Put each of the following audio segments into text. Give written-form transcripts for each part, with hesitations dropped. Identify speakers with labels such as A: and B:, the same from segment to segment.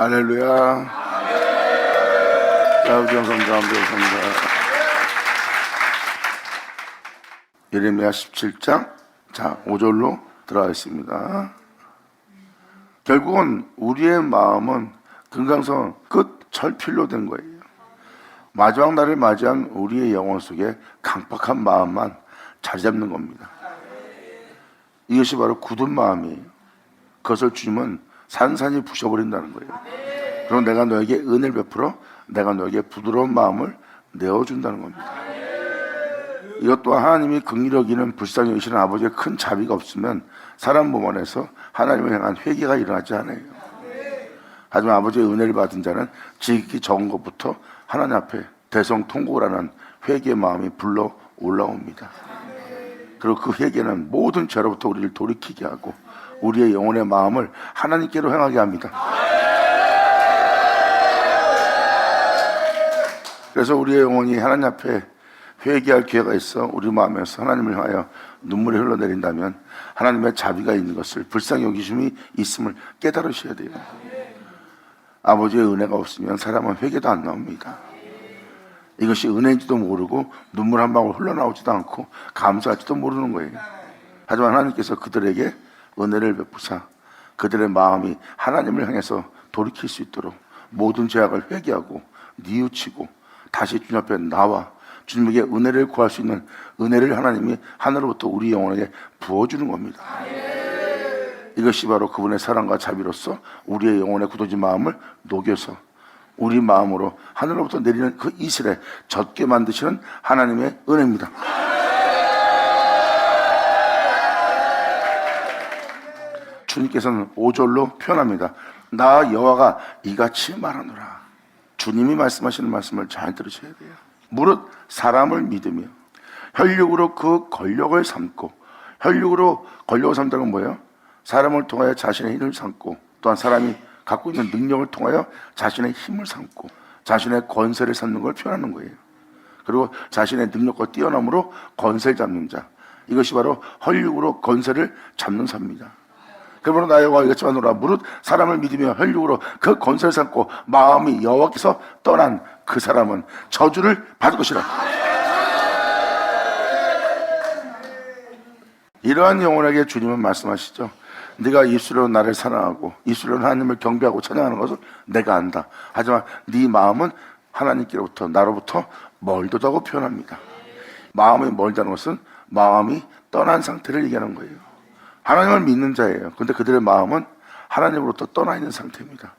A: 할렐루야. 자, 우리 감사합니다. 예레미야 17장 5절로 들어가겠습니다. 결국은 우리의 마음은 금강산 끝 철필로 된 거예요. 마지막 날을 맞이한 우리의 영혼 속에 강팍한 마음만 자리 잡는 겁니다. 이것이 바로 굳은 마음이에요. 그것을 주님은 산산이 부셔버린다는 거예요. 그럼 내가 너에게 은혜를 베풀어 내가 너에게 부드러운 마음을 내어준다는 겁니다. 이것 또한 하나님이 긍휼히 여기는 불쌍히 여기시는 아버지의 큰 자비가 없으면 사람 몸 안에서 하나님을 향한 회개가 일어나지 않아요. 하지만 아버지의 은혜를 받은 자는 지극히 적은 것부터 하나님 앞에 대성통곡을 회개의 마음이 불러 올라옵니다. 그리고 그 회개는 모든 죄로부터 우리를 돌이키게 하고 우리의 영혼의 마음을 하나님께로 향하게 합니다. 그래서 우리의 영혼이 하나님 앞에 회개할 기회가 있어 우리 마음에서 하나님을 향하여 눈물이 흘러내린다면 하나님의 자비가 있는 것을, 불쌍히 여기심이 있음을 깨달으셔야 돼요. 아버지의 은혜가 없으면 사람은 회개도 안 나옵니다. 이것이 은혜인지도 모르고 눈물 한 방울 흘러나오지도 않고 감사할지도 모르는 거예요. 하지만 하나님께서 그들에게 은혜를 베푸사 그들의 마음이 하나님을 향해서 돌이킬 수 있도록 모든 죄악을 회개하고 뉘우치고 다시 주님 앞에 나와 주님에게 은혜를 구할 수 있는 은혜를 하나님이 하늘로부터 우리 영혼에게 부어주는 겁니다. 이것이 바로 그분의 사랑과 자비로서 우리의 영혼의 굳어진 마음을 녹여서 우리 마음으로 하늘로부터 내리는 그 이슬에 젖게 만드시는 하나님의 은혜입니다. 주님께서는 5절로 표현합니다. 나 여호와가 이같이 말하노라. 주님이 말씀하시는 말씀을 잘 들으셔야 돼요. 무릇 사람을 믿으며 혈육으로 그 권력을 삼고, 혈육으로 권력을 삼다는 건 뭐예요? 사람을 통하여 자신의 힘을 삼고, 또한 사람이 갖고 있는 능력을 통하여 자신의 힘을 삼고 자신의 권세를 삼는 걸 표현하는 거예요. 그리고 자신의 능력과 뛰어남으로 권세를 잡는 자, 이것이 바로 혈육으로 권세를 잡는 자입니다. 그러므로 나 여호와가 이같이 말하노라. 무릇 사람을 믿으며 혈육으로 그 권세를 삼고 마음이 여호와께서 떠난 그 사람은 저주를 받을 것이라. 이러한 영혼에게 주님은 말씀하시죠. 네가 입술로 나를 사랑하고 입술로 하나님을 경배하고 찬양하는 것을 내가 안다. 하지만 네 마음은 하나님께로부터 나로부터 멀도다고 표현합니다. 마음이 멀다는 것은 마음이 떠난 상태를 얘기하는 거예요. 하나님을 믿는 자예요. 그런데 그들의 마음은 하나님으로부터 떠나 있는 상태입니다.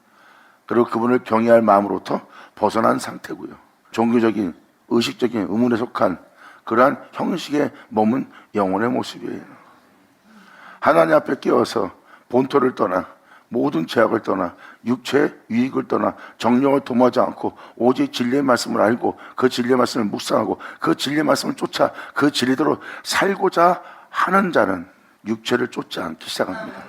A: 그리고 그분을 경외할 마음으로부터 벗어난 상태고요. 종교적인, 의식적인 의문에 속한 그러한 형식에 머문 영혼의 모습이에요. 하나님 앞에 끼어서 본토를 떠나 모든 죄악을 떠나 육체의 유익을 떠나 정령을 도모하지 않고 오직 진리의 말씀을 알고 그 진리의 말씀을 묵상하고 그 진리의 말씀을 쫓아 그 진리대로 살고자 하는 자는 육체를 쫓지 않기 시작합니다.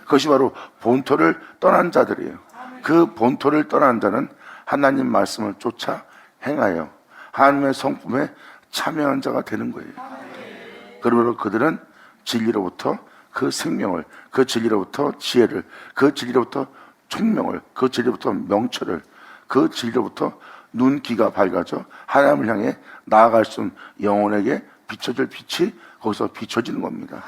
A: 그것이 바로 본토를 떠난 자들이에요. 그 본토를 떠난 자는 하나님 말씀을 쫓아 행하여 하나님의 성품에 참여한 자가 되는 거예요. 그러므로 그들은 진리로부터 그 생명을, 그 진리로부터 지혜를, 그 진리로부터 총명을, 그 진리로부터 명철을, 그 진리로부터 눈귀가 밝아져 하나님을 향해 나아갈 수 있는 영혼에게 비춰질 빛이 거기서 비춰지는 겁니다.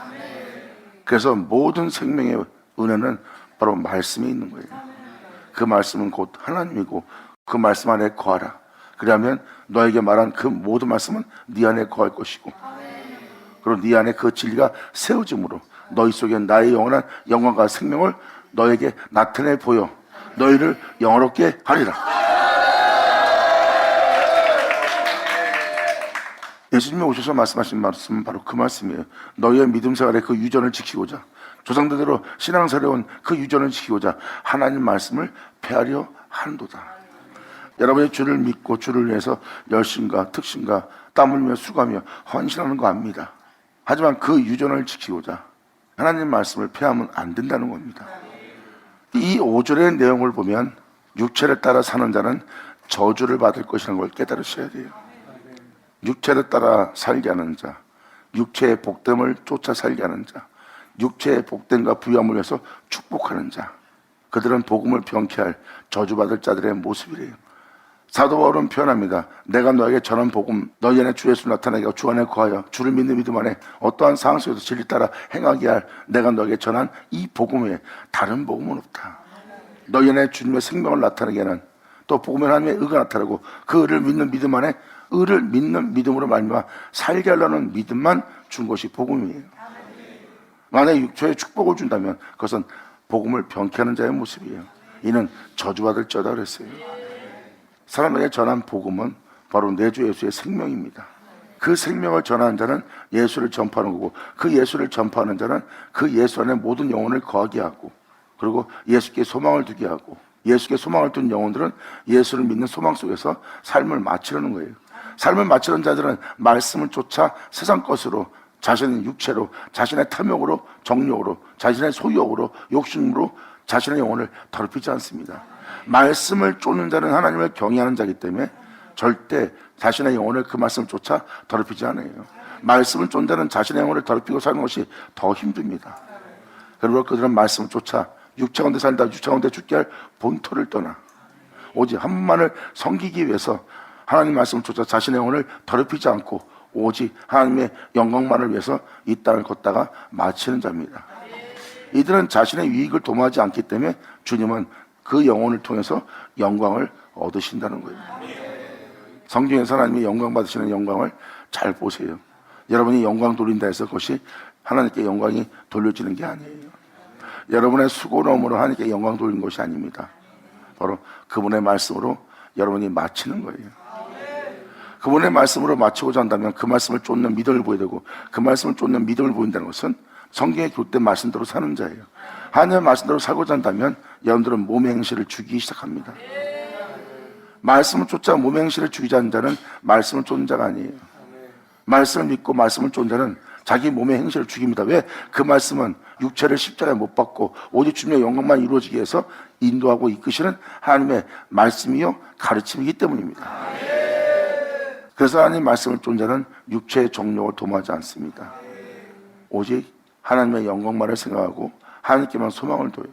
A: 그래서 모든 생명의 은혜는 바로 말씀에 있는 거예요. 그 말씀은 곧 하나님이고 그 말씀 안에 거하라. 그러면 너에게 말한 그 모든 말씀은 네 안에 거할 것이고, 그리고 네 안에 그 진리가 세워짐으로 너희 속에 나의 영원한 영광과 생명을 너에게 나타내 보여 너희를 영화롭게 하리라. 예수님이 오셔서 말씀하신 말씀은 바로 그 말씀이에요. 너희의 믿음 생활의 그 유전을 지키고자, 조상들대로 신앙생활해 온 그 유전을 지키고자 하나님 말씀을 폐하려 하는도다. 여러분이 주를 믿고 주를 위해서 열심과 특심과 땀 흘리며 수고하며 헌신하는 거 압니다. 하지만 그 유전을 지키고자 하나님 말씀을 폐하면 안 된다는 겁니다. 이 5절의 내용을 보면 육체를 따라 사는 자는 저주를 받을 것이라는 걸 깨달으셔야 돼요. 육체를 따라 살게 하는 자, 육체의 복됨을 쫓아 살게 하는 자, 육체의 복됨과 부유함을 위해서 축복하는 자, 그들은 복음을 병케할 저주받을 자들의 모습이래요. 사도 바울은 표현합니다. 내가 너에게 전한 복음, 너희 안에 주 예수 나타나게 주 안에 거하여 주를 믿는 믿음 안에 어떠한 상황 속에서 진리 따라 행하게 할 내가 너에게 전한 이 복음 외에 다른 복음은 없다. 너희 안에 주님의 생명을 나타나게 하는, 또 복음에 하나님의 의가 나타나고 그 의를 믿는 믿음 안에 의를 믿는 믿음으로 말미암아 살게 하려는 믿음만 준 것이 복음이에요. 만약에 육체에 축복을 준다면 그것은 복음을 병케하는 자의 모습이에요. 이는 저주받을 자다 그랬어요. 사람에게 전한 복음은 바로 내 주 예수의 생명입니다. 그 생명을 전하는 자는 예수를 전파하는 거고, 그 예수를 전파하는 자는 그 예수 안에 모든 영혼을 거하게 하고, 그리고 예수께 소망을 두게 하고, 예수께 소망을 둔 영혼들은 예수를 믿는 소망 속에서 삶을 마치려는 거예요. 삶을 마치는 자들은 말씀을 쫓아 세상 것으로, 자신의 육체로, 자신의 탐욕으로, 정욕으로, 자신의 소유욕으로, 욕심으로 자신의 영혼을 더럽히지 않습니다. 말씀을 쫓는 자는 하나님을 경외하는 자이기 때문에 절대 자신의 영혼을 그 말씀을 쫓아 더럽히지 않아요. 말씀을 쫓는 자는 자신의 영혼을 더럽히고 사는 것이 더 힘듭니다. 그리고 그들은 말씀을 쫓아 육체 가운데 살다 육체 가운데 죽게 할 본토를 떠나 오직 한 분만을 섬기기 위해서 하나님 말씀을 쫓아 자신의 영혼을 더럽히지 않고 오직 하나님의 영광만을 위해서 이 땅을 걷다가 마치는 자입니다. 이들은 자신의 유익을 도모하지 않기 때문에 주님은 그 영혼을 통해서 영광을 얻으신다는 거예요. 성경에서 하나님이 영광 받으시는 영광을 잘 보세요. 여러분이 영광 돌린다 해서 그것이 하나님께 영광이 돌려지는 게 아니에요. 여러분의 수고로움으로 하나님께 영광 돌리는 것이 아닙니다. 바로 그분의 말씀으로 여러분이 마치는 거예요. 그분의 말씀으로 마치고자 한다면 그 말씀을 쫓는 믿음을 보여야 되고, 그 말씀을 쫓는 믿음을 보인다는 것은 성경에 교육된 말씀대로 사는 자예요. 하나님의 말씀대로 살고자 한다면 여러분들은 몸의 행실을 죽이기 시작합니다. 말씀을 쫓아 몸의 행실을 죽이지 않는 자는 말씀을 쫓는 자가 아니에요. 말씀을 믿고 말씀을 쫓는 자는 자기 몸의 행실을 죽입니다. 왜? 그 말씀은 육체를 십자가에 못 박고 오직 주님의 영광만 이루어지게 해서 인도하고 이끄시는 하나님의 말씀이요 가르침이기 때문입니다. 그래서 하나님 말씀을 쫓는 자는 육체의 정욕을 도모하지 않습니다. 오직 하나님의 영광만을 생각하고 하나님께만 소망을 둬요.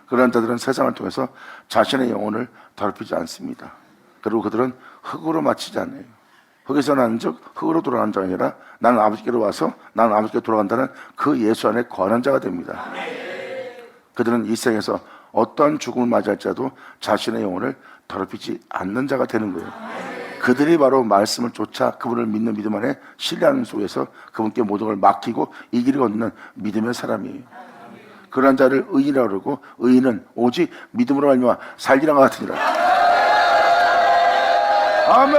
A: 그런 자들은 세상을 통해서 자신의 영혼을 더럽히지 않습니다. 그리고 그들은 흙으로 마치지 않아요. 흙에서 난 즉 흙으로 돌아가는 자가 아니라 나는 아버지께로 와서 나는 아버지께 돌아간다는 그 예수 안에 거하는 자가 됩니다. 그들은 이 생에서 어떠한 죽음을 맞이할지라도 자신의 영혼을 더럽히지 않는 자가 되는 거예요. 그들이 바로 말씀을 쫓아 그분을 믿는 믿음 안에 신뢰하는 속에서 그분께 모든 걸 맡기고 이 길을 걷는 믿음의 사람이에요. 그러한 자를 의인이라고 그러고, 의인은 오직 믿음으로 말미암아 살리는 것 같으니라. 아멘.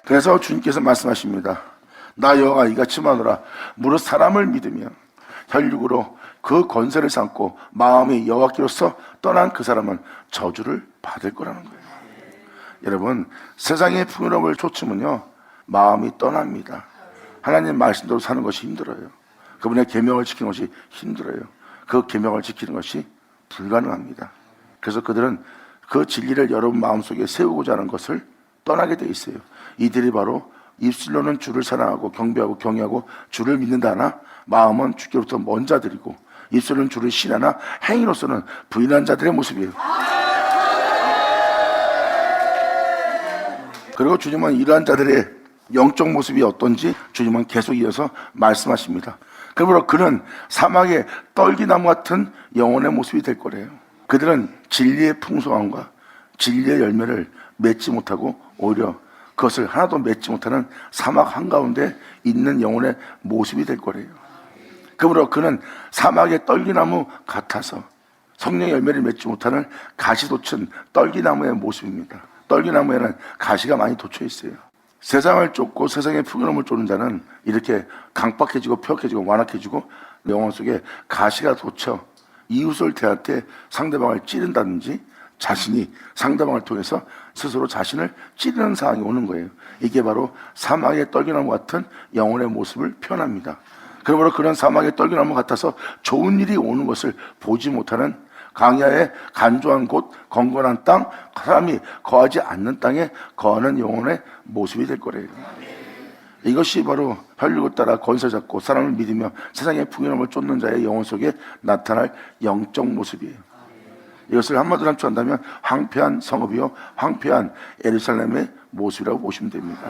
A: 그래서 주님께서 말씀하십니다. 나 여호와가 이같이 말하노라. 무릇 사람을 믿으며 혈육으로 그 권세를 삼고 마음이 여호와께로서 떠난 그 사람은 저주를 받을 거라는 거예요. 여러분, 세상의 풍요로움을 쫓으면요 마음이 떠납니다. 하나님 말씀대로 사는 것이 힘들어요. 그분의 계명을 지키는 것이 힘들어요. 그 계명을 지키는 것이 불가능합니다. 그래서 그들은 그 진리를 여러분 마음속에 세우고자 하는 것을 떠나게 돼 있어요. 이들이 바로 입술로는 주를 사랑하고 경배하고 경외하고 주를 믿는다 하나 마음은 주께로부터 먼 자들이고, 입술로는 주를 신하나 행위로서는 부인한 자들의 모습이에요. 그리고 주님은 이러한 자들의 영적 모습이 어떤지 주님은 계속 이어서 말씀하십니다. 그러므로 그는 사막의 떨기나무 같은 영혼의 모습이 될 거래요. 그들은 진리의 풍성함과 진리의 열매를 맺지 못하고 오히려 그것을 하나도 맺지 못하는 사막 한가운데 있는 영혼의 모습이 될 거래요. 그러므로 그는 사막의 떨기나무 같아서 성령의 열매를 맺지 못하는 가시 돋친 떨기나무의 모습입니다. 떨기나무에는 가시가 많이 돋쳐 있어요. 세상을 쫓고 세상의 풍요로움을 쫓는 자는 이렇게 강박해지고 펴켜지고 완악해지고 영혼 속에 가시가 돋쳐 이웃을 대할 때 상대방을 찌른다든지 자신이 상대방을 통해서 스스로 자신을 찌르는 상황이 오는 거예요. 이게 바로 사막의 떨기나무 같은 영혼의 모습을 표현합니다. 그러므로 그런 사막의 떨기나무 같아서 좋은 일이 오는 것을 보지 못하는 강야의 간조한 곳, 건건한 땅, 사람이 거하지 않는 땅에 거하는 영혼의 모습이 될 거래요. 이것이 바로 혈육을 따라 권세 잡고 사람을 믿으며 세상의 풍요로움을 쫓는 자의 영혼 속에 나타날 영적 모습이에요. 이것을 한마디로 함축한다면 황폐한 성읍이요 황폐한 예루살렘의 모습이라고 보시면 됩니다.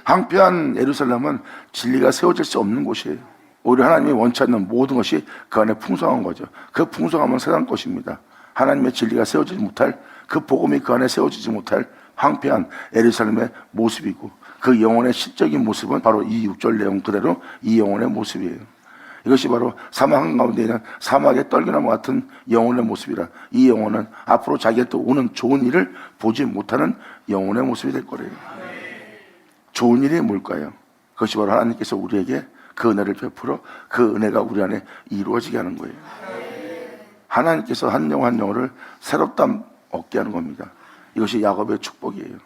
A: 황폐한 예루살렘은 진리가 세워질 수 없는 곳이에요. 오히려 하나님이 원치 않는 모든 것이 그 안에 풍성한 거죠. 그 풍성함은 세상 것입니다. 하나님의 진리가 세워지지 못할, 그 복음이 그 안에 세워지지 못할 황폐한 예루살렘의 모습이고, 그 영혼의 실적인 모습은 바로 이 6절 내용 그대로 이 영혼의 모습이에요. 이것이 바로 사막 한가운데 있는 사막의 떨기나무 같은 영혼의 모습이라, 이 영혼은 앞으로 자기한테 오는 좋은 일을 보지 못하는 영혼의 모습이 될 거래요. 좋은 일이 뭘까요? 그것이 바로 하나님께서 우리에게 그 은혜를 베풀어 그 은혜가 우리 안에 이루어지게 하는 거예요. 하나님께서 한 영혼 한 영혼을 새롭다 얻게 하는 겁니다. 이것이 야곱의 축복이에요.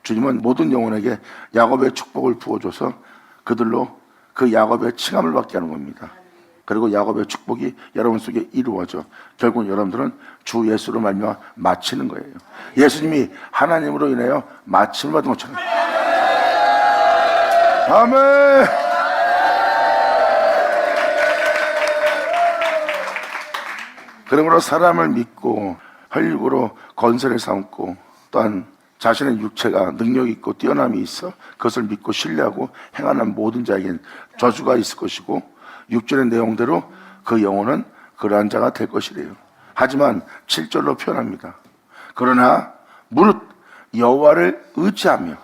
A: 주님은 모든 영혼에게 야곱의 축복을 부어줘서 그들로 그 야곱의 칭함을 받게 하는 겁니다. 그리고 야곱의 축복이 여러분 속에 이루어져 결국 여러분들은 주 예수로 말미암아 마치는 거예요. 예수님이 하나님으로 인하여 마침을 받은 것처럼. 아멘. 그러므로 사람을 믿고 혈육으로 건설을 삼고 또한 자신의 육체가 능력이 있고 뛰어남이 있어 그것을 믿고 신뢰하고 행하는 모든 자에게는 저주가 있을 것이고 6절의 내용대로 그 영혼은 그러한 자가 될 것이래요. 하지만 7절로 표현합니다. 그러나 무릇 여호와를 의지하며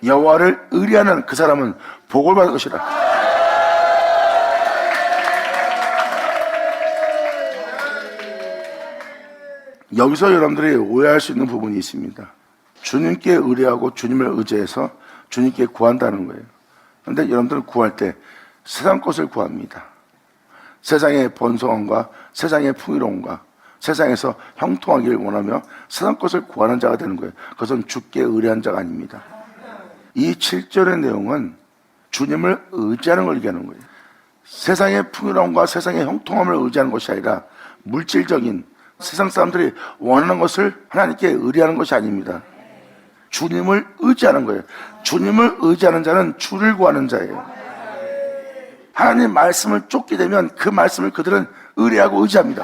A: 여호와를 의뢰하는 그 사람은 복을 받을 것이라. 여기서 여러분들이 오해할 수 있는 부분이 있습니다. 주님께 의뢰하고 주님을 의지해서 주님께 구한다는 거예요. 그런데 여러분들은 구할 때 세상 것을 구합니다. 세상의 번성함과 세상의 풍요로움과 세상에서 형통하기를 원하며 세상 것을 구하는 자가 되는 거예요. 그것은 주께 의뢰한 자가 아닙니다. 이 7절의 내용은 주님을 의지하는 걸 얘기하는 거예요. 세상의 풍요로움과 세상의 형통함을 의지하는 것이 아니라 물질적인 세상 사람들이 원하는 것을 하나님께 의뢰하는 것이 아닙니다. 주님을 의지하는 거예요. 주님을 의지하는 자는 주를 구하는 자예요. 하나님 말씀을 쫓게 되면 그 말씀을 그들은 의뢰하고 의지합니다.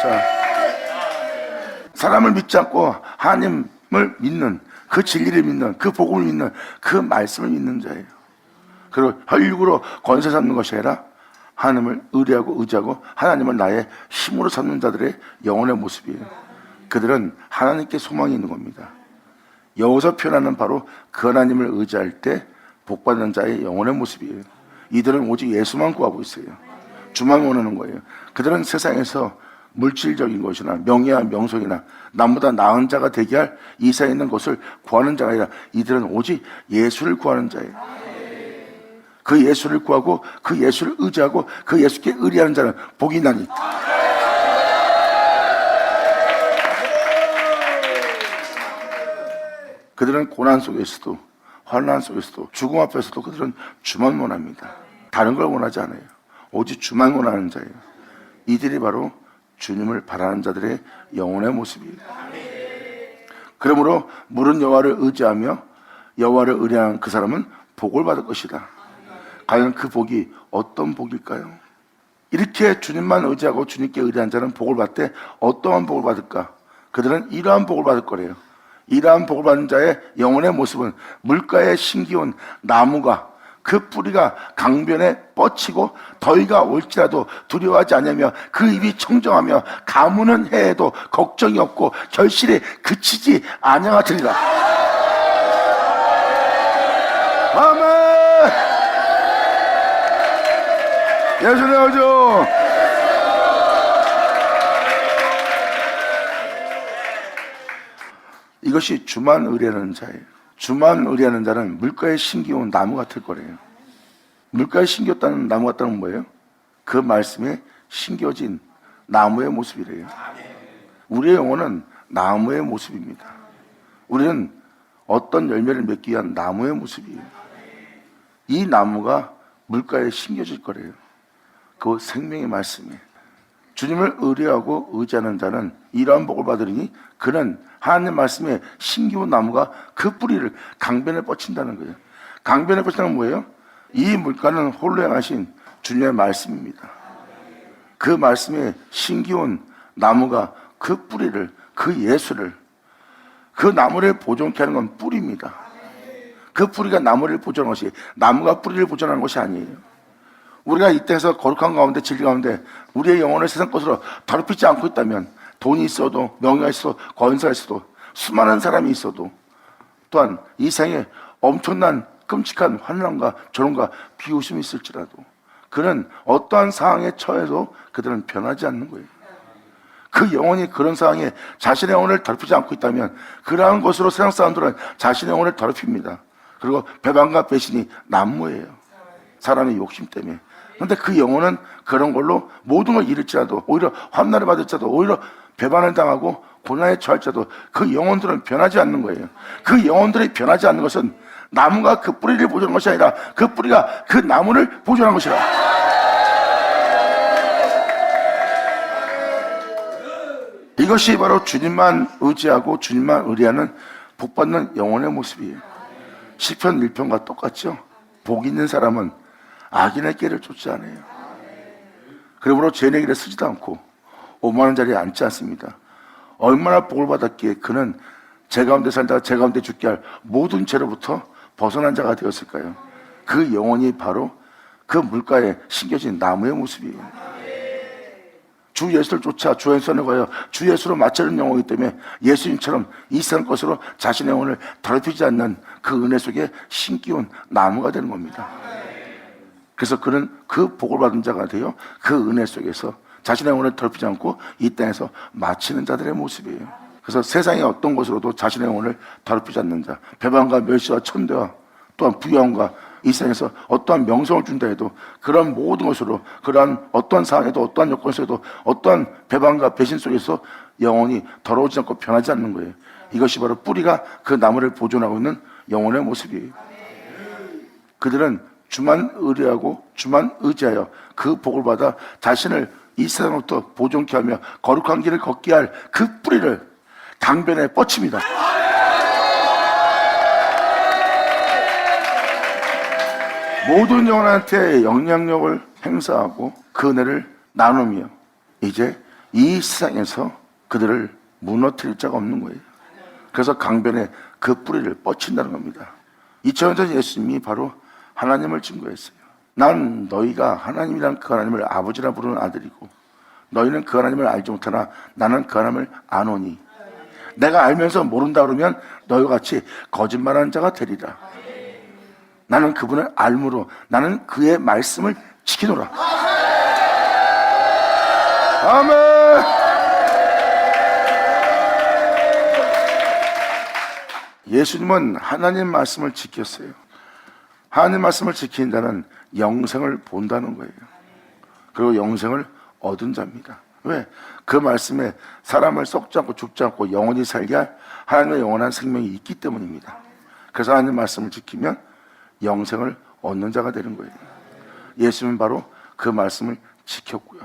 A: 자, 사람을 믿지 않고 하나님을 믿는, 그 진리를 믿는, 그 복음을 믿는, 그 말씀을 믿는 자예요. 그리고 혈육으로 권세 잡는 것이 아니라 하나님을 의뢰하고 의지하고 하나님을 나의 힘으로 삼는 자들의 영혼의 모습이에요. 그들은 하나님께 소망이 있는 겁니다. 여기서 표현하는 바로 그 하나님을 의지할 때 복받는 자의 영혼의 모습이에요. 이들은 오직 예수만 구하고 있어요. 주만 원하는 거예요. 그들은 세상에서 물질적인 것이나 명예와 명성이나 남보다 나은 자가 되게 할 이 세상에 있는 것을 구하는 자가 아니라 이들은 오직 예수를 구하는 자예요. 그 예수를 구하고 그 예수를 의지하고 그 예수께 의뢰하는 자는 복이 있나니. 그들은 고난 속에서도 환난 속에서도 죽음 앞에서도 그들은 주만 원합니다. 다른 걸 원하지 않아요. 오직 주만 원하는 자예요. 이들이 바로 주님을 바라는 자들의 영혼의 모습이에요. 그러므로 물은 여호와를 의지하며 여호와를 의뢰하는 그 사람은 복을 받을 것이다. 과연 그 복이 어떤 복일까요? 이렇게 주님만 의지하고 주님께 의뢰한 자는 복을 받되 어떠한 복을 받을까? 그들은 이러한 복을 받을 거래요. 이러한 복을 받는 자의 영혼의 모습은 물가에 심기운 나무가 그 뿌리가 강변에 뻗치고 더위가 올지라도 두려워하지 않으며 그 입이 청정하며 가무는 해에도 걱정이 없고 결실이 그치지 아니하리라. 아멘. 예수 나오죠. 이것이 주만 의뢰하는 자예요. 주만 의뢰하는 자는 물가에 심기운 나무 같을 거래요. 물가에 심겼다는 나무 같다는 뭐예요? 그 말씀에 심겨진 나무의 모습이래요. 우리의 영혼은 나무의 모습입니다. 우리는 어떤 열매를 맺기 위한 나무의 모습이에요. 이 나무가 물가에 심겨질 거래요. 그 생명의 말씀에 주님을 의뢰하고 의지하는 자는 이러한 복을 받으리니 그는 하나님 말씀에 신기운 나무가 그 뿌리를 강변에 뻗친다는 거예요. 강변에 뻗친다는 뭐예요? 이 물가는 홀로 행하신 주님의 말씀입니다. 그 말씀에 신기운 나무가 그 뿌리를, 그 예수를, 그 나무를 보존케 하는 건 뿌리입니다. 그 뿌리가 나무를 보존하는 것이, 나무가 뿌리를 보존하는 것이 아니에요. 우리가 이 땅에서 거룩한 가운데, 진리 가운데 우리의 영혼을 세상 것으로 더럽히지 않고 있다면, 돈이 있어도, 명예가 있어도, 권세가 있어도, 수많은 사람이 있어도, 또한 이 세상에 엄청난 끔찍한 환난과 조롱과 비웃음이 있을지라도 그는 어떠한 상황에 처해도 그들은 변하지 않는 거예요. 그 영혼이 그런 상황에 자신의 영혼을 더럽히지 않고 있다면 그러한 것으로 세상 사람들은 자신의 영혼을 더럽힙니다. 그리고 배반과 배신이 난무예요. 사람의 욕심 때문에. 그런데 그 영혼은 그런 걸로 모든 걸 잃을지라도, 오히려 환난을 받을지라도, 오히려 배반을 당하고 고난에 처할지라도 그 영혼들은 변하지 않는 거예요. 그 영혼들이 변하지 않는 것은 나무가 그 뿌리를 보존하는 것이 아니라 그 뿌리가 그 나무를 보존하는 것이라. 이것이 바로 주님만 의지하고 주님만 의뢰하는 복받는 영혼의 모습이에요. 시편 1편과 똑같죠. 복 있는 사람은 악인의 길을 쫓지 않아요. 그러므로 죄인의 길에 서지도 않고 오만한 자리에 앉지 않습니다. 얼마나 복을 받았기에 그는 제 가운데 살다가 제 가운데 죽게 할 모든 죄로부터 벗어난 자가 되었을까요? 그 영혼이 바로 그 물가에 심겨진 나무의 모습이에요. 주 예수를 쫓아 주 예수를 거여 주 예수로 맞추는 영혼이기 때문에 예수님처럼 이 세상 것으로 자신의 영혼을 더럽히지 않는 그 은혜 속에 신기운 나무가 되는 겁니다. 그래서 그는 그 복을 받은 자가 되어 그 은혜 속에서 자신의 영혼을 더럽히지 않고 이 땅에서 마치는 자들의 모습이에요. 그래서 세상의 어떤 것으로도 자신의 영혼을 더럽히지 않는 자, 배반과 멸시와 천대와 또한 부유함과 이 세상에서 어떠한 명성을 준다 해도 그런 모든 것으로, 그러한 어떠한 상황에도, 어떠한 여건 속에도, 어떠한 배반과 배신 속에서 영혼이 더러워지지 않고 변하지 않는 거예요. 이것이 바로 뿌리가 그 나무를 보존하고 있는 영혼의 모습이에요. 그들은 주만 의뢰하고 주만 의지하여 그 복을 받아 자신을 이 세상으로부터 보존케 하며 거룩한 길을 걷게 할 그 뿌리를 강변에 뻗칩니다. 모든 영혼한테 영향력을 행사하고 그 은혜를 나누며 이제 이 세상에서 그들을 무너뜨릴 자가 없는 거예요. 그래서 강변에 그 뿌리를 뻗친다는 겁니다. 2000년 전 예수님이 바로 하나님을 증거했어요. 난 너희가 하나님이란 그 하나님을 아버지라 부르는 아들이고 너희는 그 하나님을 알지 못하나 나는 그 하나님을 아노니 내가 알면서 모른다 그러면 너희와 같이 거짓말하는 자가 되리라. 나는 그분을 알므로 나는 그의 말씀을 지키노라. 아멘. 예수님은 하나님 말씀을 지켰어요. 하나님 말씀을 지킨 자는 영생을 본다는 거예요. 그리고 영생을 얻은 자입니다. 왜? 그 말씀에 사람을 썩지 않고 죽지 않고 영원히 살게 할 하나님의 영원한 생명이 있기 때문입니다. 그래서 하나님 말씀을 지키면 영생을 얻는 자가 되는 거예요. 예수님은 바로 그 말씀을 지켰고요.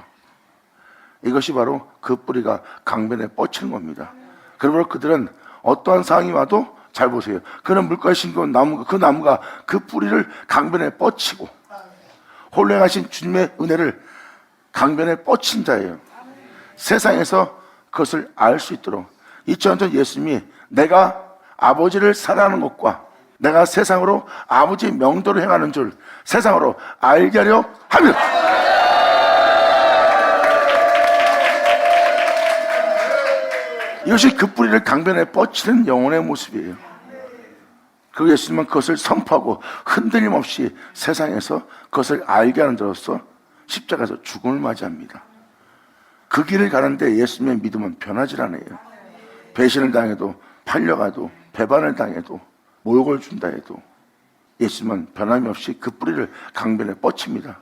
A: 이것이 바로 그 뿌리가 강변에 뻗치는 겁니다. 그러므로 그들은 어떠한 상황이 와도 잘 보세요. 그는 물가에 심겨온 나무, 그 나무가 그 뿌리를 강변에 뻗치고 홀로 행하신 주님의 은혜를 강변에 뻗친 자예요. 세상에서 그것을 알 수 있도록 2000년 전 예수님이 내가 아버지를 사랑하는 것과 내가 세상으로 아버지의 명도를 행하는 줄 세상으로 알게 하려 합니다. 이것이 그 뿌리를 강변에 뻗치는 영혼의 모습이에요. 그리고 예수님은 그것을 선포하고 흔들림 없이 세상에서 그것을 알게 하는 자로서 십자가에서 죽음을 맞이합니다. 그 길을 가는데 예수님의 믿음은 변하지 않아요. 배신을 당해도 팔려가도 배반을 당해도 모욕을 준다 해도 예수님은 변함이 없이 그 뿌리를 강변에 뻗칩니다.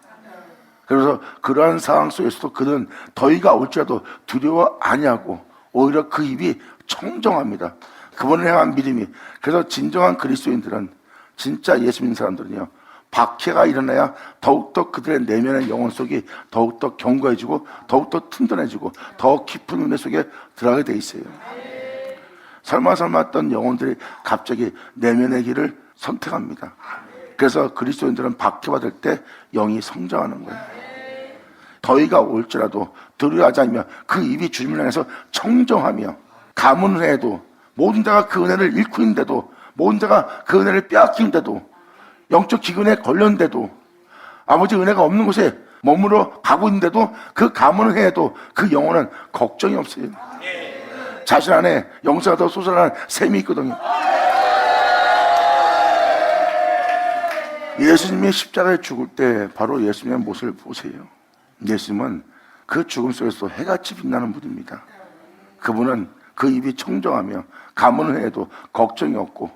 A: 그래서 그러한 상황 속에서도 그는 더위가 올지라도 두려워 아니하고 오히려 그 입이 청정합니다. 그분을 향한 믿음이. 그래서 진정한 그리스도인들은 진짜 예수 믿는 사람들은요 박해가 일어나야 더욱더 그들의 내면의 영혼 속이 더욱더 견고해지고 더욱더 튼튼해지고 더 깊은 은혜 속에 들어가게 돼 있어요. 설마 했던 영혼들이 갑자기 내면의 길을 선택합니다. 그래서 그리스도인들은 박해받을 때 영이 성장하는 거예요. 더위가 올지라도 두려워하지 않으며 그 입이 주님을 향해서 청정하며 가문을 해도 모든 자가 그 은혜를 잃고 있는데도 모든 자가 그 은혜를 빼앗기는데도 영적 기근에 걸렸는데도 아버지 은혜가 없는 곳에 머무러 가고 있는데도 그 가문을 해도 그 영혼은 걱정이 없어요. 자신 안에 영생가 더 솟아나는 셈이 있거든요. 예수님이 십자가에 죽을 때 바로 예수님의 모습을 보세요. 예수님은 그 죽음 속에서 해같이 빛나는 분입니다. 그분은 그 입이 청정하며 가문을 해도 걱정이 없고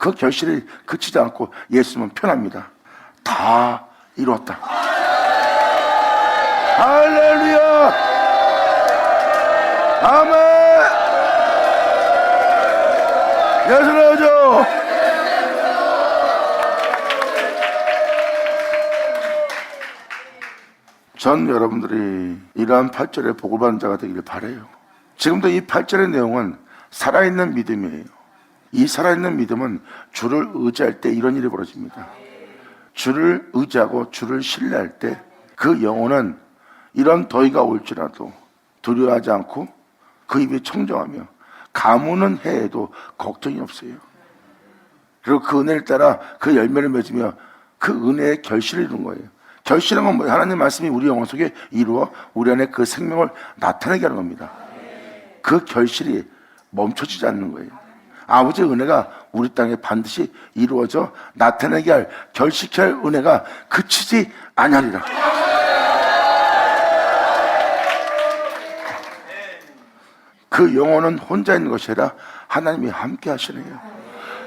A: 그 결실이 그치지 않고 예수님은 편합니다. 다 이루었다. 할렐루야! 아멘! 예수 나오죠? 전 여러분들이 이러한 8절의 복을 받은 자가 되기를 바라요. 지금도 이 8절의 내용은 살아있는 믿음이에요. 이 살아있는 믿음은 주를 의지할 때 이런 일이 벌어집니다. 주를 의지하고 주를 신뢰할 때 그 영혼은 이런 더위가 올지라도 두려워하지 않고 그 입이 청정하며 가문은 해에도 걱정이 없어요. 그리고 그 은혜를 따라 그 열매를 맺으며 그 은혜의 결실을 이룬 거예요. 결실은 건 뭐예요? 하나님의 말씀이 우리 영혼 속에 이루어 우리 안에 그 생명을 나타내게 하는 겁니다. 그 결실이 멈춰지지 않는 거예요. 아버지의 은혜가 우리 땅에 반드시 이루어져 나타내게 할 결식케 할 은혜가 그치지 아니하리라. 그 영혼은 혼자 있는 것이 아니라 하나님이 함께 하시네요.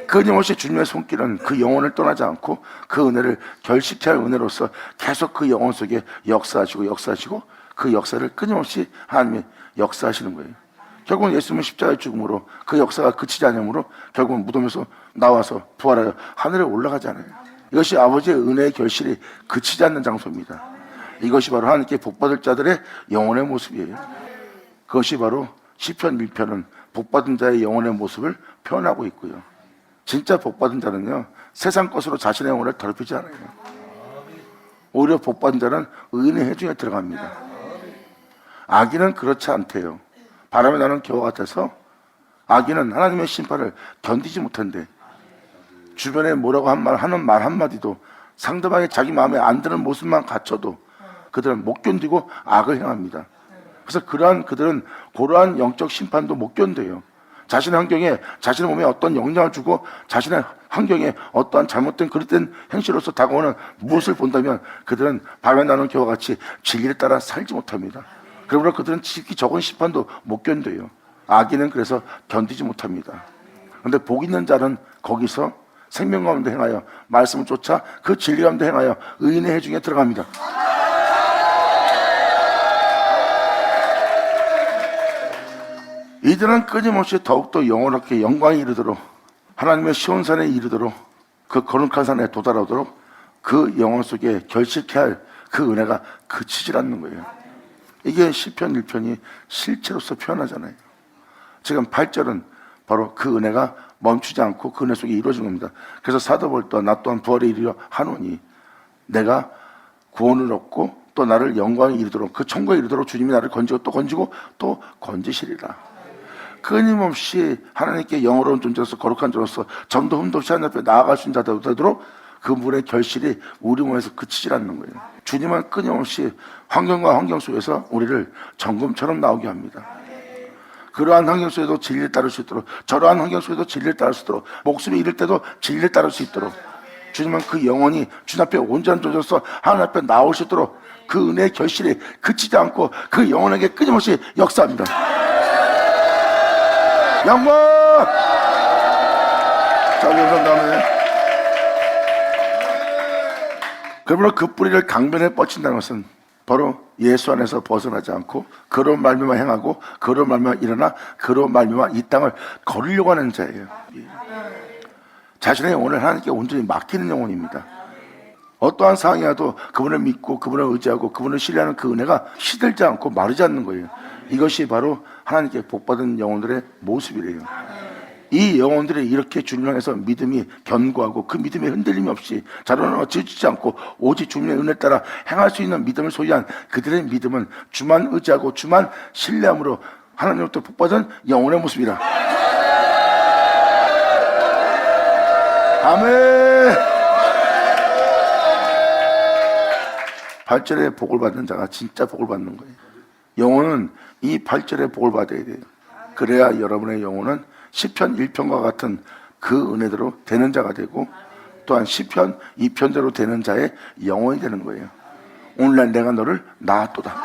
A: 끊임없이 주님의 손길은 그 영혼을 떠나지 않고 그 은혜를 결식케 할 은혜로서 계속 그 영혼 속에 역사하시고 그 역사를 끊임없이 하나님이 역사하시는 거예요. 결국은 예수님은 십자가의 죽음으로 그 역사가 그치지 않으므로 결국은 무덤에서 나와서 부활하여 하늘에 올라가잖아요. 이것이 아버지의 은혜의 결실이 그치지 않는 장소입니다. 이것이 바로 하나님께 복받을 자들의 영혼의 모습이에요. 그것이 바로 시편 1편은 복받은 자의 영혼의 모습을 표현하고 있고요. 진짜 복받은 자는요, 세상 것으로 자신의 영혼을 더럽히지 않아요. 오히려 복받은 자는 의인의 해중에 들어갑니다. 악인은 그렇지 않대요. 바람에 나는 겨와 같아서 악인은 하나님의 심판을 견디지 못한대. 주변에 뭐라고 하는 말 한마디도 상대방이 자기 마음에 안 드는 모습만 갖춰도 그들은 못 견디고 악을 행합니다. 그래서 그들은 고러한 영적 심판도 못 견뎌요. 자신의 환경에, 자신의 몸에 어떤 영향을 주고 자신의 환경에 어떠한 잘못된 그릇된 행실로서 다가오는 무엇을 본다면 그들은 바람에 나는 겨와 같이 진리를 따라 살지 못합니다. 그러므로 그들은 지극히 적은 심판도 못 견뎌요. 악인은 그래서 견디지 못합니다. 그런데 복 있는 자는 거기서 생명 가운데 행하여 말씀을 쫓아 그 진리 가운데 행하여 의인의 해중에 들어갑니다. 이들은 끊임없이 더욱더 영원하게 영광에 이르도록 하나님의 시온산에 이르도록 그 거룩한 산에 도달하도록 그 영혼 속에 결식케 할 그 은혜가 그치질 않는 거예요. 이게 시편 1편이 실체로서 표현하잖아요. 지금 8절은 바로 그 은혜가 멈추지 않고 그 은혜 속에 이루어진 겁니다. 그래서 사도 바울 또한 나 또한 부활에 이르려 하노니 내가 구원을 얻고 또 나를 영광에 이르도록 그 천국에 이르도록 주님이 나를 건지고 또 건지시리라. 끊임없이 하나님께 영어로운 존재로서 거룩한 자로서 점도 흠도 없이 하나님 앞에 나아갈 수 있는 자가 되도록 그분의 결실이 우리 몸에서 그치질 않는 거예요. 주님은 끊임없이 환경과 환경 속에서 우리를 정금처럼 나오게 합니다. 그러한 환경 속에도 진리를 따를 수 있도록, 저러한 환경 속에도 진리를 따를 수 있도록, 목숨이 잃을 때도 진리를 따를 수 있도록 주님은 그 영혼이 주님 앞에 온전한 존재로서 하나님 앞에 나올 수 있도록 그 은혜의 결실이 그치지 않고 그 영혼에게 끊임없이 역사합니다. 영광! 자, 우리 다음에 그러므로 그 뿌리를 강변에 뻗친다는 것은 바로 예수 안에서 벗어나지 않고 그런 말미만 행하고 그런 말미만 일어나 그런 말미만 이 땅을 거르려고 하는 자예요. 자신의 영혼을 하나님께 온전히 맡기는 영혼입니다. 어떠한 상황이라도 그분을 믿고 그분을 의지하고 그분을 신뢰하는 그 은혜가 시들지 않고 마르지 않는 거예요. 이것이 바로 하나님께 복받은 영혼들의 모습이래요. 이 영혼들이 이렇게 주님을 향해서 믿음이 견고하고 그 믿음에 흔들림이 없이 자로는 지치지 않고 오직 주님의 은혜 따라 행할 수 있는 믿음을 소유한 그들의 믿음은 주만 의지하고 주만 신뢰함으로 하나님으로부터 복받은 영혼의 모습이라. 아멘. 8절에 복을 받는 자가 진짜 복을 받는 거예요. 영혼은 이 8절에 복을 받아야 돼요. 그래야 여러분의 영혼은 시편 1편과 같은 그 은혜대로 되는 자가 되고 또한 시편 2편대로 되는 자의 영혼이 되는 거예요. 오늘날 내가 너를 낳았도다.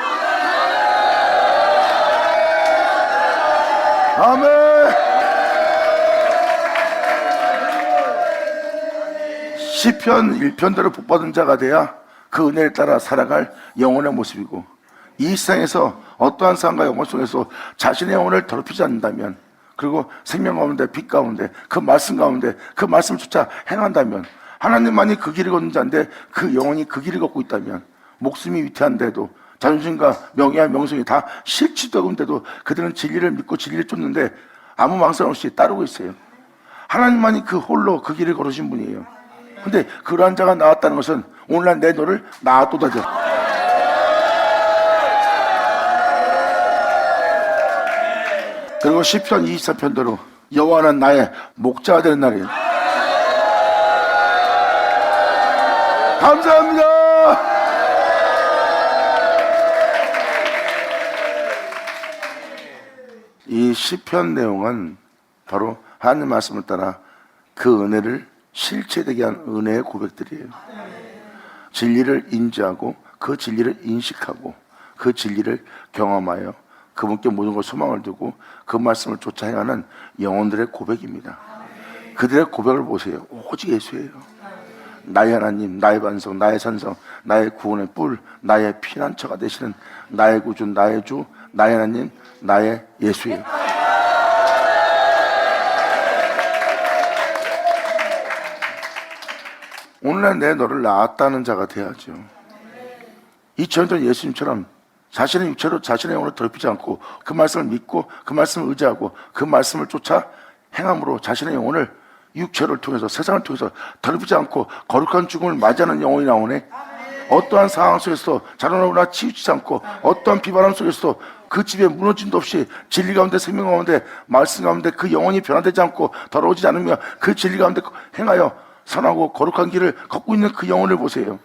A: 아멘. 시편 1편대로 복받은 자가 돼야 그 은혜를 따라 살아갈 영혼의 모습이고, 이 세상에서 어떠한 상황과 영혼 속에서 자신의 영혼을 더럽히지 않는다면, 그리고 생명 가운데 빛 가운데 그 말씀 가운데 그 말씀을 쫓아 행한다면, 하나님만이 그 길을 걷는 자인데 그 영혼이 그 길을 걷고 있다면, 목숨이 위태한데도 자존심과 명예와 명성이 다 실추되는데도 그들은 진리를 믿고 진리를 쫓는데 아무 망상 없이 따르고 있어요. 하나님만이 그 홀로 그 길을 걸으신 분이에요. 근데 그러한 자가 나왔다는 것은 오늘날 내 너를 낳았도다죠. 그리고 시편 24편대로 여호와는 나의 목자가 되는 날이에요. 감사합니다. 이 시편 내용은 바로 하나님 말씀을 따라 그 은혜를 실체되게 한 은혜의 고백들이에요. 진리를 인지하고 그 진리를 인식하고 그 진리를 경험하여 그분께 모든 걸 소망을 두고 그 말씀을 쫓아 행하는 영혼들의 고백입니다. 그들의 고백을 보세요. 오직 예수예요. 나의 하나님, 나의 반석, 나의 산성, 나의 구원의 뿔, 나의 피난처가 되시는 나의 구주, 나의 주, 나의 하나님, 나의 예수예요. 오늘날 내 너를 낳았다는 자가 돼야죠. 2000년 전 예수님처럼 자신의 육체로 자신의 영혼을 더럽히지 않고 그 말씀을 믿고 그 말씀을 의지하고 그 말씀을 쫓아 행함으로 자신의 영혼을 육체를 통해서 세상을 통해서 더럽히지 않고 거룩한 죽음을 맞이하는 영혼이 나오네. 어떠한 상황 속에서도 자라나거나 치우치지 않고 어떠한 비바람 속에서도 그 집에 무너짐도 없이 진리 가운데 생명 가운데 말씀 가운데 그 영혼이 변화되지 않고 더러워지지 않으며 그 진리 가운데 행하여 선하고 거룩한 길을 걷고 있는 그 영혼을 보세요.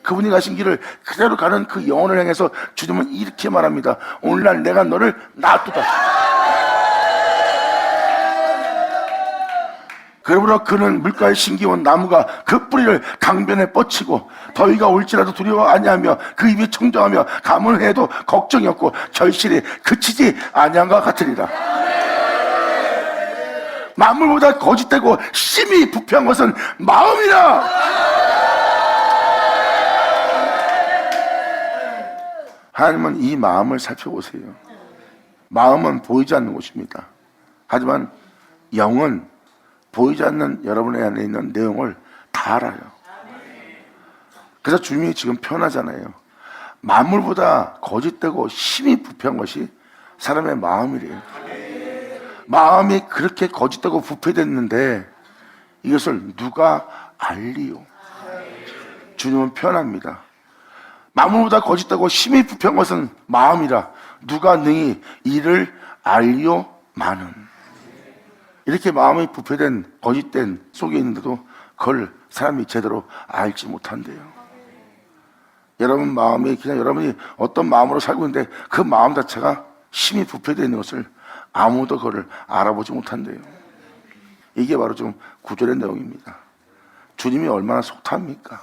A: 그분이 가신 길을 그대로 가는 그 영혼을 향해서 주님은 이렇게 말합니다. 오늘날 내가 너를 낳았도다. 그러므로 그는 물가에 심기온 나무가 그 뿌리를 강변에 뻗치고 더위가 올지라도 두려워 아니하며 그 입이 청정하며 가뭄을 해도 걱정이 없고 결실이 그치지 아니한과 같으리라. 만물보다 거짓되고 심히 부패한 것은 마음이라. 하나님은 이 마음을 살펴보세요. 마음은 보이지 않는 것입니다. 하지만 영은 보이지 않는 여러분의 안에 있는 내용을 다 알아요. 그래서 주님이 지금 표현하잖아요. 만물보다 거짓되고 심히 부패한 것이 사람의 마음이래요. 마음이 그렇게 거짓되고 부패됐는데 이것을 누가 알리요? 주님은 표현합니다. 만물보다 거짓되고 심히 부패한 것은 마음이라 누가 능히 이를 알리요 마는. 이렇게 마음이 부패된 거짓된 속에 있는데도 그걸 사람이 제대로 알지 못한대요. 여러분 마음이 그냥 여러분이 어떤 마음으로 살고 있는데 그 마음 자체가 심히 부패되어 있는 것을 아무도 그걸 알아보지 못한대요. 이게 바로 좀 구절의 내용입니다. 주님이 얼마나 속탑니까?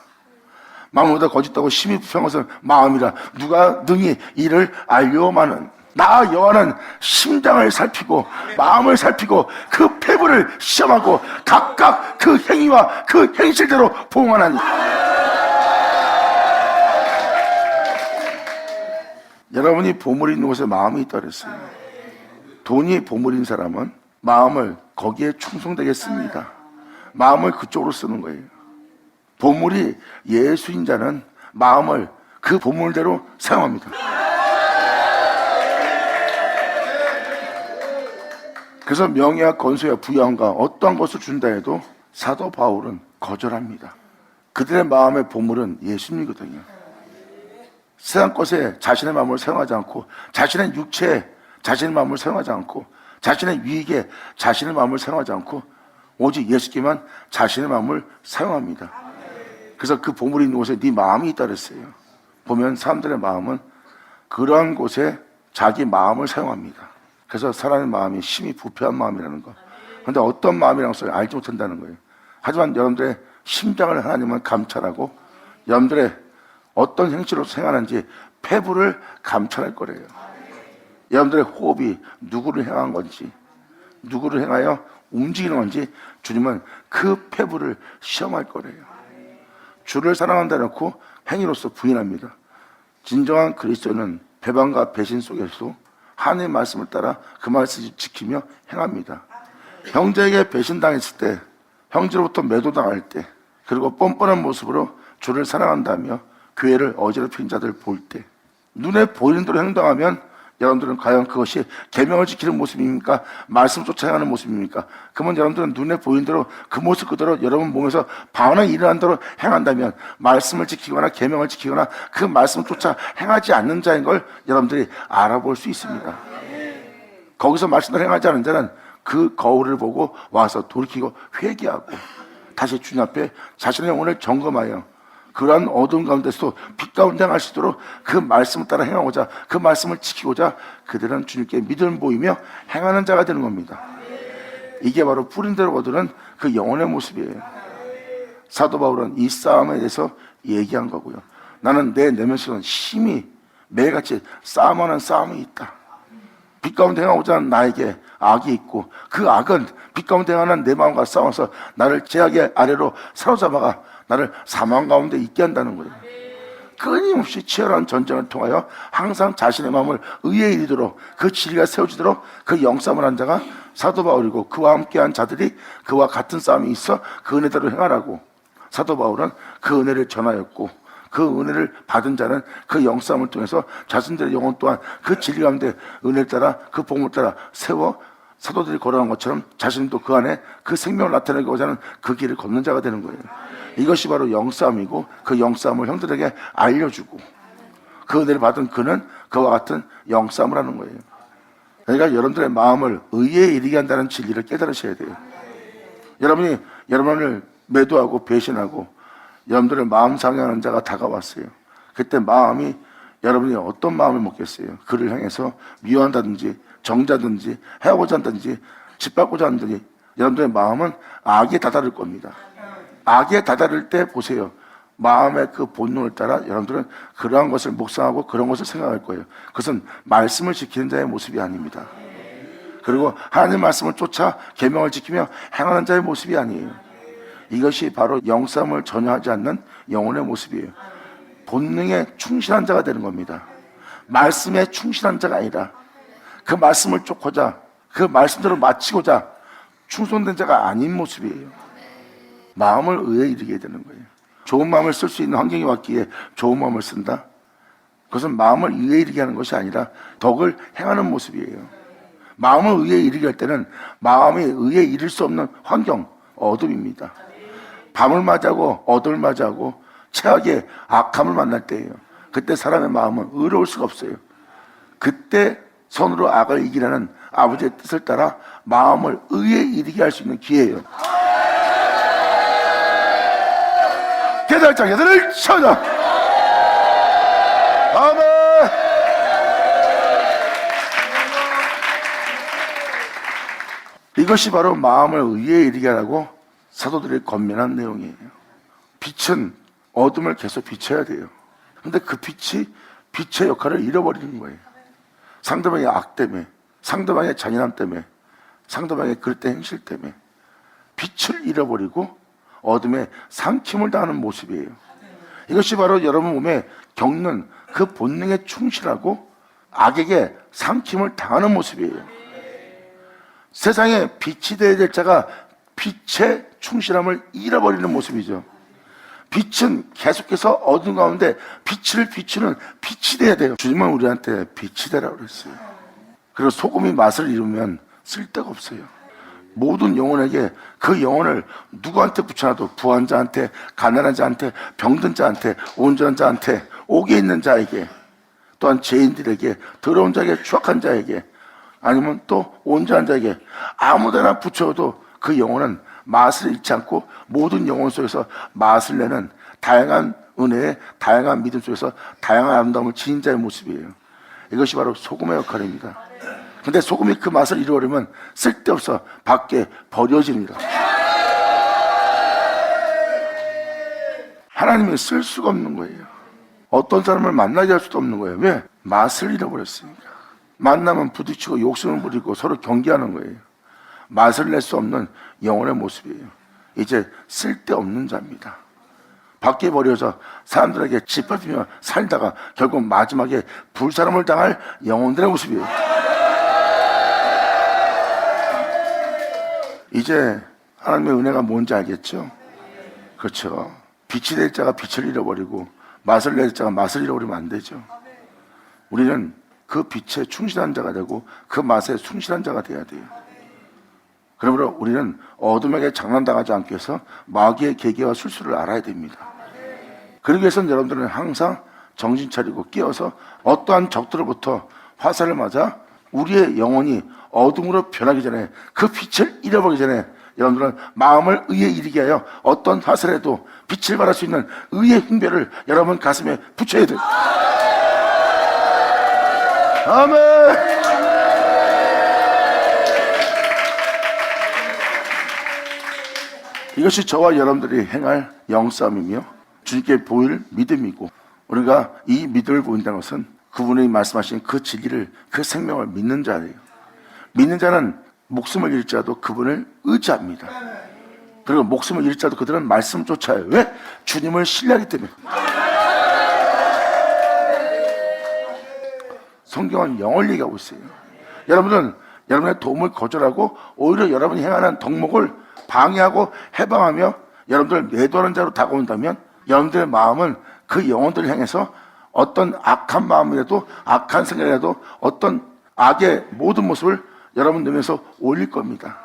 A: 마음보다 거짓되고 심히 부패한 것은 마음이라 누가 능히 이를 알려마는. 나 여호와는 심장을 살피고 마음을 살피고 그 폐부를 시험하고 각각 그 행위와 그 행실대로 보응하나니. 여러분이 보물이 있는 곳에 마음이 있다 그랬어요. 돈이 보물인 사람은 마음을 거기에 충성되게 씁니다. 마음을 그쪽으로 쓰는 거예요. 보물이 예수인 자는 마음을 그 보물대로 사용합니다. 그래서 명예와 건소와 부양과 어떠한 것을 준다 해도 사도 바울은 거절합니다. 그들의 마음의 보물은 예수님이거든요. 세상 것에 자신의 마음을 사용하지 않고, 자신의 육체에 자신의 마음을 사용하지 않고, 자신의 유익에 자신의 마음을 사용하지 않고 오직 예수께만 자신의 마음을 사용합니다. 그래서 그 보물이 있는 곳에 네 마음이 있다 그랬어요. 보면 사람들의 마음은 그러한 곳에 자기 마음을 사용합니다. 그래서 사람의 마음이 심히 부패한 마음이라는 거. 그런데 어떤 마음이라는 것을 알지 못한다는 거예요. 하지만 여러분들의 심장을 하나님은 감찰하고 여러분들의 어떤 행실로 생활하는지 폐부를 감찰할 거래요. 여러분들의 호흡이 누구를 향한 건지, 누구를 향하여 움직이는 건지 주님은 그 폐부를 시험할 거래요. 주를 사랑한다 놓고 행위로서 부인합니다. 진정한 그리스도는 배반과 배신 속에서도 하나님의 말씀을 따라 그 말씀을 지키며 행합니다. 형제에게 배신당했을 때, 형제로부터 매도당할 때, 그리고 뻔뻔한 모습으로 주를 사랑한다며 교회를 어지럽힌 자들 볼 때, 눈에 보이는 대로 행동하면 여러분들은 과연 그것이 계명을 지키는 모습입니까? 말씀 쫓아가는 모습입니까? 그러면 여러분들은 눈에 보이는 대로 그 모습 그대로 여러분 몸에서 반응이 일어난 대로 행한다면 말씀을 지키거나 계명을 지키거나 그 말씀을 쫓아 행하지 않는 자인 걸 여러분들이 알아볼 수 있습니다. 거기서 말씀을 행하지 않은 자는 그 거울을 보고 와서 돌이키고 회개하고 다시 주님 앞에 자신의 영혼을 점검하여 그러한 어두운 가운데서도 빛 가운데 행할 수 있도록 그 말씀을 따라 행하고자, 그 말씀을 지키고자 그들은 주님께 믿음을 보이며 행하는 자가 되는 겁니다. 이게 바로 뿌린 대로 거두는 그 영혼의 모습이에요. 사도 바울은 이 싸움에 대해서 얘기한 거고요. 나는 내 내면에서는 심히 매일같이 싸움하는 싸움이 있다. 빛 가운데 행하고자 하는 나에게 악이 있고 그 악은 빛 가운데 행하는 내 마음과 싸워서 나를 제약의 아래로 사로잡아가 나를 사망 가운데 있게 한다는 거예요. 끊임없이 치열한 전쟁을 통하여 항상 자신의 마음을 의에 이르도록 그 진리가 세워지도록 그 영싸움을 한 자가 사도 바울이고 그와 함께한 자들이 그와 같은 싸움이 있어 그 은혜대로 행하라고 사도 바울은 그 은혜를 전하였고 그 은혜를 받은 자는 그 영싸움을 통해서 자신들의 영혼 또한 그 진리 가운데 은혜를 따라 그 복음을 따라 세워 사도들이 걸어간 것처럼 자신도 그 안에 그 생명을 나타내고자 하는 그 길을 걷는 자가 되는 거예요. 이것이 바로 영싸움이고 그 영싸움을 형들에게 알려주고 그 은혜를 받은 그는 그와 같은 영싸움을 하는 거예요. 그러니까 여러분들의 마음을 의에 이르게 한다는 진리를 깨달으셔야 돼요. 여러분이 여러분을 매도하고 배신하고 여러분들의 마음 상해하는 자가 다가왔어요. 그때 마음이 여러분이 어떤 마음을 먹겠어요? 그를 향해서 미워한다든지 정자든지 해하고자 한다든지 짓밟고자 한다든지 여러분들의 마음은 악에 다다를 겁니다. 악에 다다를 때 보세요. 마음의 그 본능을 따라 여러분들은 그러한 것을 묵상하고 그런 것을 생각할 거예요. 그것은 말씀을 지키는 자의 모습이 아닙니다. 그리고 하나님의 말씀을 쫓아 계명을 지키며 행하는 자의 모습이 아니에요. 이것이 바로 영싸움을 전혀 하지 않는 영혼의 모습이에요. 본능에 충실한 자가 되는 겁니다. 말씀에 충실한 자가 아니라 그 말씀을 쫓고자 그 말씀대로 마치고자 충성된 자가 아닌 모습이에요. 마음을 의에 이르게 되는 거예요. 좋은 마음을 쓸 수 있는 환경이 왔기에 좋은 마음을 쓴다. 그것은 마음을 의에 이르게 하는 것이 아니라 덕을 행하는 모습이에요. 마음을 의에 이르게 할 때는 마음이 의에 이를 수 없는 환경, 어둠입니다. 밤을 맞이하고 어둠을 맞이하고 최악의 악함을 만날 때예요. 그때 사람의 마음은 의로울 수가 없어요. 그때 손으로 악을 이기라는 아버지의 뜻을 따라 마음을 의에 이르게 할 수 있는 기회예요. 깨달자녀들을 찾아. 아멘. 이것이 바로 마음을 의에 이르게 하라고 사도들이 권면한 내용이에요. 빛은 어둠을 계속 비춰야 돼요. 근데 그 빛이 빛의 역할을 잃어버리는 거예요. 상대방의 악 때문에, 상대방의 잔인함 때문에, 상대방의 그릇된 행실 때문에 빛을 잃어버리고 어둠에 삼킴을 당하는 모습이에요. 이것이 바로 여러분 몸에 겪는 그 본능에 충실하고 악에게 삼킴을 당하는 모습이에요. 세상에 빛이 되어야 될 자가 빛의 충실함을 잃어버리는 모습이죠. 빛은 계속해서 어둠 가운데 빛을 비추는 빛이 돼야 돼요. 주님은 우리한테 빛이 되라고 그랬어요. 그리고 소금이 맛을 잃으면 쓸데가 없어요. 모든 영혼에게 그 영혼을 누구한테 붙여놔도 부한 자한테, 가난한 자한테, 병든 자한테, 온전한 자한테, 옥에 있는 자에게, 또한 죄인들에게, 더러운 자에게, 추악한 자에게, 아니면 또 온전한 자에게 아무데나 붙여도 그 영혼은 맛을 잃지 않고 모든 영혼 속에서 맛을 내는 다양한 은혜의 다양한 믿음 속에서 다양한 아름다움을 지닌 자의 모습이에요. 이것이 바로 소금의 역할입니다. 근데 소금이 그 맛을 잃어버리면 쓸데없어 밖에 버려집니다. 하나님이 쓸 수가 없는 거예요. 어떤 사람을 만나게 할 수도 없는 거예요. 왜? 맛을 잃어버렸으니까. 만나면 부딪히고 욕심을 부리고 서로 경계하는 거예요. 맛을 낼 수 없는 영혼의 모습이에요. 이제 쓸데없는 자입니다. 밖에 버려져 사람들에게 짓밟히며 살다가 결국 마지막에 불사람을 당할 영혼들의 모습이에요. 이제 하나님의 은혜가 뭔지 알겠죠? 그렇죠. 빛이 될 자가 빛을 잃어버리고 맛을 낼 자가 맛을 잃어버리면 안 되죠. 우리는 그 빛에 충실한 자가 되고 그 맛에 충실한 자가 돼야 돼요. 그러므로 우리는 어둠에게 장난당하지 않기 위해서 마귀의 계계와 술수를 알아야 됩니다. 그러기 위해서는 여러분들은 항상 정신 차리고 깨어서 어떠한 적들로부터 화살을 맞아 우리의 영혼이 어둠으로 변하기 전에 그 빛을 잃어버리기 전에 여러분들은 마음을 의에 이르게 하여 어떤 화살에도 빛을 발할 수 있는 의의 흉배를 여러분 가슴에 붙여야 돼요. 아멘. 이것이 저와 여러분들이 행할 영싸움이며 주님께 보일 믿음이고, 우리가 이 믿음을 보인다는 것은 그분이 말씀하신 그 진리를, 그 생명을 믿는 자예요. 믿는 자는 목숨을 잃자도 그분을 의지합니다. 그리고 목숨을 잃자도 그들은 말씀 쫓아요. 왜? 주님을 신뢰하기 때문에. 성경은 영을 얘기하고 있어요. 여러분은 여러분의 도움을 거절하고 오히려 여러분이 행하는 덕목을 방해하고 해방하며 여러분들을 매도하는 자로 다가온다면 여러분들의 마음은 그 영혼들을 향해서 어떤 악한 마음이라도, 악한 생각이라도, 어떤 악의 모든 모습을 여러분 눈에서 올릴 겁니다.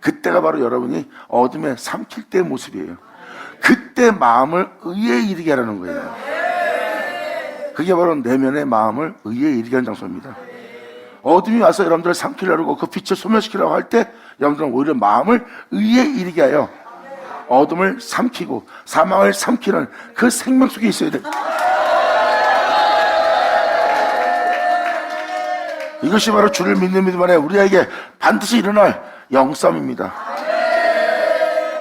A: 그때가 바로 여러분이 어둠에 삼킬 때의 모습이에요. 그때 마음을 의에 이르게 하라는 거예요. 그게 바로 내면의 마음을 의에 이르게 하는 장소입니다. 어둠이 와서 여러분들을 삼키려고 그 빛을 소멸시키려고 할 때 여러분들은 오히려 마음을 의에 이르게 하여 어둠을 삼키고 사망을 삼키는 그 생명 속에 있어야 돼요. 이것이 바로 주를 믿는 믿음 안에 우리에게 반드시 일어날 영싸움입니다.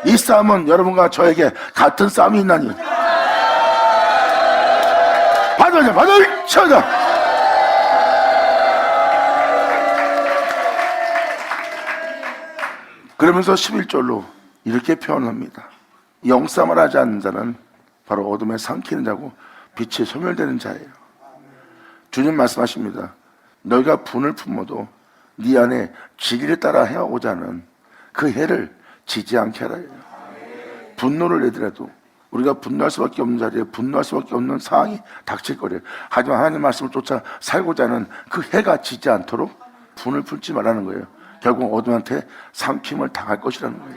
A: 이 싸움은 여러분과 저에게 같은 싸움이 있나니 받아 쳐다. 그러면서 11절로 이렇게 표현합니다. 영싸움을 하지 않는 자는 바로 어둠에 삼키는 자고 빛이 소멸되는 자예요. 주님 말씀하십니다. 너희가 분을 품어도 네 안에 진리를 따라 해오고자 하는 그 해를 지지 않게 하라. 분노를 내더라도 우리가 분노할 수밖에 없는 자리에 분노할 수밖에 없는 상황이 닥칠 거래요. 하지만 하나님 말씀을 쫓아 살고자 하는 그 해가 지지 않도록 분을 품지 말라는 거예요. 결국 어둠한테 삼킴을 당할 것이라는 거예요.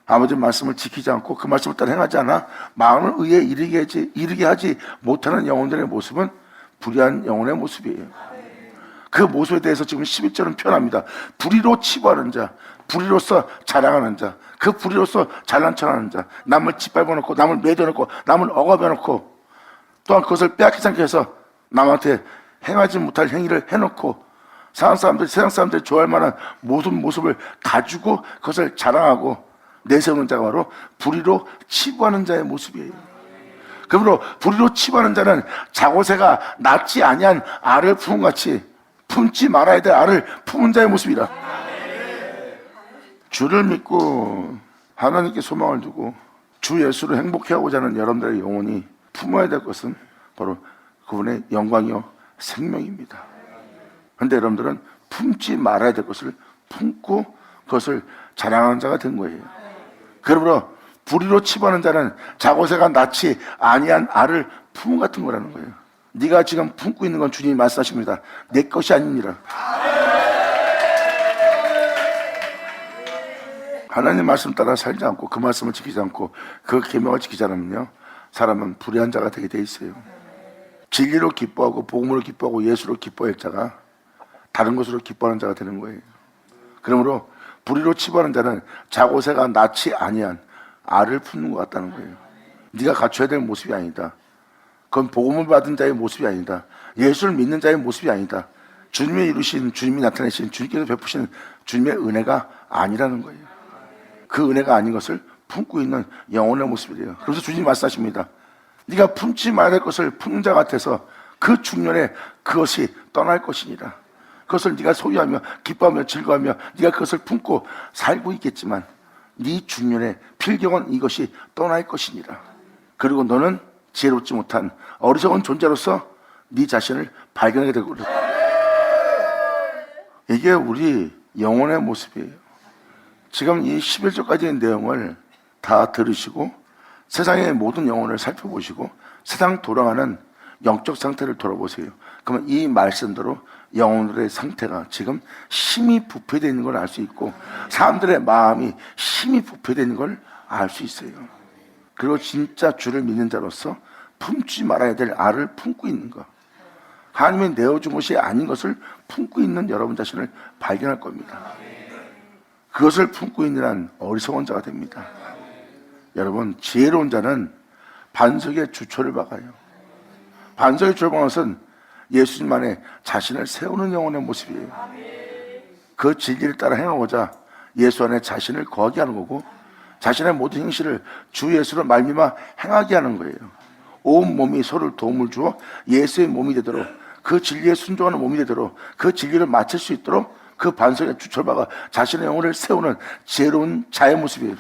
A: 아버지 말씀을 지키지 않고 그 말씀을 따라 행하지 않아 마음을 의에 이르게 하지 못하는 영혼들의 모습은 불의한 영혼의 모습이에요. 그 모습에 대해서 지금 11절은 표현합니다. 불의로 치부하는 자, 불의로서 자랑하는 자, 그 불의로서 잘난 척하는 자, 남을 짓밟아놓고 남을 매도해놓고 남을 억압해놓고 또한 그것을 빼앗기지 않게 해서 남한테 행하지 못할 행위를 해놓고 세상 사람들이 좋아할 만한 모든 모습을 가지고 그것을 자랑하고 내세우는 자가 바로 불의로 치부하는 자의 모습이에요. 그러므로 불의로 치부하는 자는 자고새가 낫지 아니한 알을 품은 같이 품지 말아야 될 알을 품은 자의 모습이라. 주를 믿고 하나님께 소망을 두고 주 예수로 행복해하고자 하는 여러분들의 영혼이 품어야 될 것은 바로 그분의 영광이요 생명입니다. 그런데 여러분들은 품지 말아야 될 것을 품고 그것을 자랑하는 자가 된 거예요. 그러므로 불의로 치부하는 자는 자고새가 낳지 아니한 알을 품은 같은 거라는 거예요. 네가 지금 품고 있는 건 주님이 말씀하십니다. 내 것이 아닙니다. 하나님 말씀 따라 살지 않고 그 말씀을 지키지 않고 그 계명을 지키지 않으면요, 사람은 불의한 자가 되게 돼 있어요. 진리로 기뻐하고 복음으로 기뻐하고 예수로 기뻐할 자가 다른 것으로 기뻐하는 자가 되는 거예요. 그러므로 불의로 치부하는 자는 자고새가 낳지 아니한 알을 품는 것 같다는 거예요. 네가 갖춰야 될 모습이 아니다. 그건 복음을 받은 자의 모습이 아니다. 예수를 믿는 자의 모습이 아니다. 주님이 이루신, 주님이 나타내신, 주님께서 베푸신 주님의 은혜가 아니라는 거예요. 그 은혜가 아닌 것을 품고 있는 영혼의 모습이래요. 그래서 주님이 말씀하십니다. 네가 품지 말아야 할 것을 품는 자 같아서 그 중년에 그것이 떠날 것이니라. 그것을 네가 소유하며 기뻐하며 즐거워하며 네가 그것을 품고 살고 있겠지만 네 중년에 필경은 이것이 떠날 것이니라. 그리고 너는 지혜롭지 못한 어리석은 존재로서 네 자신을 발견하게 되고, 이게 우리 영혼의 모습이에요. 지금 이 11절까지의 내용을 다 들으시고 세상의 모든 영혼을 살펴보시고 세상 돌아가는 영적 상태를 돌아보세요. 그러면 이 말씀대로 영혼들의 상태가 지금 힘이 부패되어 있는 걸 알 수 있고 사람들의 마음이 힘이 부패되어 있는 걸 알 수 있어요. 그리고 진짜 주를 믿는 자로서 품지 말아야 될 알을 품고 있는 것, 하나님이 내어준 것이 아닌 것을 품고 있는 여러분 자신을 발견할 겁니다. 그것을 품고 있는 한 어리석은 자가 됩니다. 여러분, 지혜로운 자는 반석의 주초를 박아요. 반석의 주초를 박는 것은 예수님 안에 자신을 세우는 영혼의 모습이에요. 그 진리를 따라 행하고자 예수 안에 자신을 거하게 하는 거고 자신의 모든 행실을 주 예수로 말미암아 행하게 하는 거예요. 온 몸이 서로를 도움을 주어 예수의 몸이 되도록, 그 진리에 순종하는 몸이 되도록, 그 진리를 마칠 수 있도록 그 반석에 주초를 박아 자신의 영혼을 세우는 지혜로운 자의 모습이에요.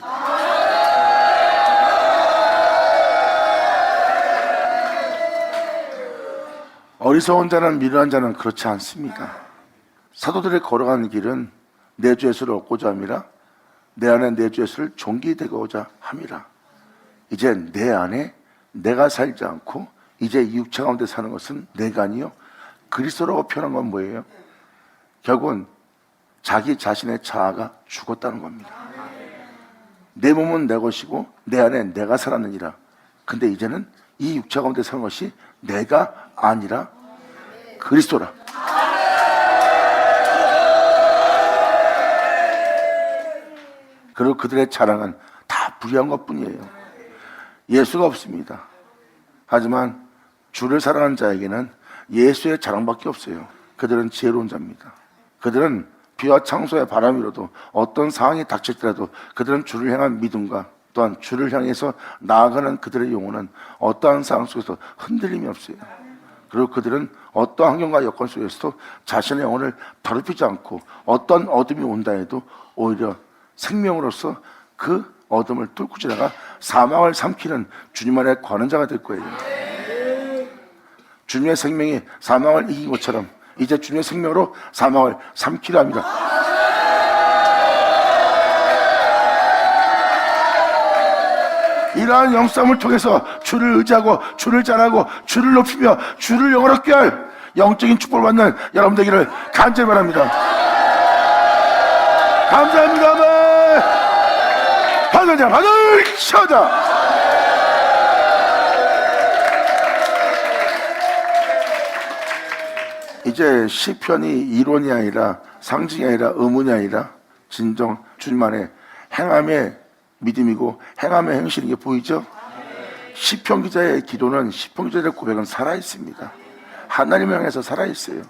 A: 어리석은 자는 미련한 자는 그렇지 않습니다. 사도들이 걸어가는 길은 내 주 예수를 얻고자 함이라, 내 안에 내 주 예수를 존귀되고자 함이라. 이제 내 안에 내가 살지 않고 이제 이 육체 가운데 사는 것은 내가 아니요 그리스도라고 표현한 건 뭐예요? 결국은 자기 자신의 자아가 죽었다는 겁니다. 내 몸은 내 것이고 내 안에 내가 살았느니라. 근데 이제는 이 육체 가운데 사는 것이 내가 아니라 그리스도라. 그리고 그들의 자랑은 다 불의한 것뿐이에요. 예수가 없습니다. 하지만 주를 사랑하는 자에게는 예수의 자랑밖에 없어요. 그들은 지혜로운 자입니다. 그들은 비와 창소의 바람이 불어도 어떤 상황이 닥칠지라도 그들은 주를 향한 믿음과 또한 주를 향해서 나아가는 그들의 영혼은 어떠한 상황 속에서 흔들림이 없어요. 그리고 그들은 어떠한 환경과 여건 속에서도 자신의 영혼을 더럽히지 않고 어떤 어둠이 온다 해도 오히려 생명으로서 그 어둠을 뚫고 지나가 사망을 삼키는 주님 안에 거하는 자가 될 거예요. 주님의 생명이 사망을 이긴 것처럼 이제 주님의 생명으로 사망을 삼키려 합니다. 이러한 영싸움을 통해서 주를 의지하고 주를 잘하고 주를 높이며 주를 영화롭게 할 영적인 축복을 받는 여러분 되기를 간절히 바랍니다. 감사합니다. 아멘. 하늘장 하늘 쳐다. 이제 시편이 이론이 아니라 상징이 아니라 의문이 아니라 진정 주님 안에 행함의 믿음이고 행함의 행실인 게 보이죠? 시편 기자의 기도는, 시편 기자의 고백은 살아있습니다. 하나님을 향해서 살아있어요.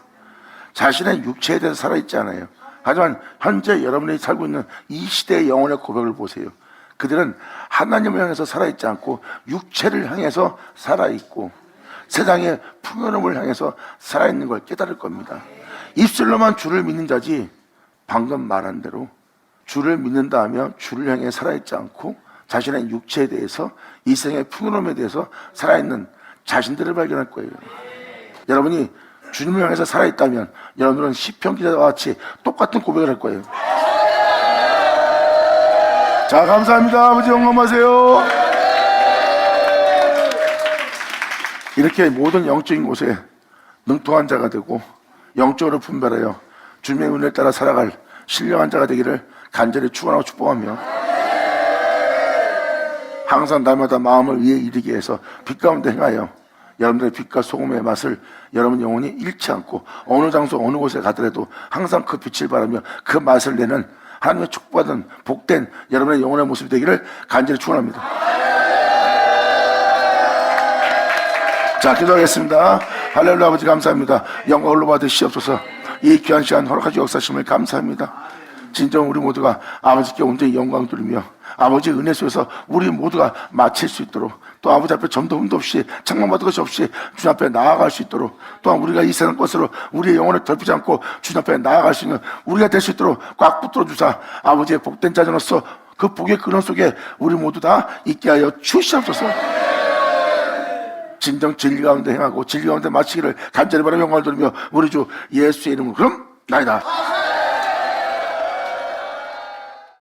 A: 자신의 육체에 대해서 살아있지 않아요. 하지만 현재 여러분이 살고 있는 이 시대의 영혼의 고백을 보세요. 그들은 하나님을 향해서 살아있지 않고 육체를 향해서 살아있고 세상의 풍요로움을 향해서 살아있는 걸 깨달을 겁니다. 입술로만 주를 믿는 자지 방금 말한 대로 주를 믿는다 하며 주를 향해 살아있지 않고 자신의 육체에 대해서 이 세상의 풍요로움에 대해서 살아있는 자신들을 발견할 거예요. 여러분이 주님을 향해서 살아있다면 여러분은 시편 기자와 같이 똑같은 고백을 할 거예요. 자, 감사합니다. 아버지 영광하세요. 이렇게 모든 영적인 곳에 능통한 자가 되고 영적으로 분별하여 주님의 은혜를 따라 살아갈 신령한 자가 되기를 간절히 축원하고 축복하며, 항상 날마다 마음을 위에 이르게 해서 빛 가운데 행하여 여러분들의 빛과 소금의 맛을 여러분 영혼이 잃지 않고 어느 장소 어느 곳에 가더라도 항상 그 빛을 바라며 그 맛을 내는 하나님의 축복받은 복된 여러분의 영혼의 모습이 되기를 간절히 축원합니다. 자, 기도하겠습니다. 할렐루야. 아버지 감사합니다. 영광을 받으시옵소서. 이 귀한 시간 허락하시 역사심을 감사합니다. 진정 우리 모두가 아버지께 온전히 영광 돌리며 아버지의 은혜 속에서 우리 모두가 마칠 수 있도록, 또 아버지 앞에 점도 흠도 없이 책망받을 것이 없이 주님 앞에 나아갈 수 있도록, 또한 우리가 이 세상 것으로 우리의 영혼을 덜피지 않고 주님 앞에 나아갈 수 있는 우리가 될 수 있도록 꽉 붙들어 주사 아버지의 복된 자녀로서 그 복의 근원 속에 우리 모두 다 있게 하여 주시옵소서. 진정 진리 가운데 행하고 진리 가운데 마치기를 간절히 바라며 영광을 돌리며 우리 주 예수의 이름으로 그럼 나이다.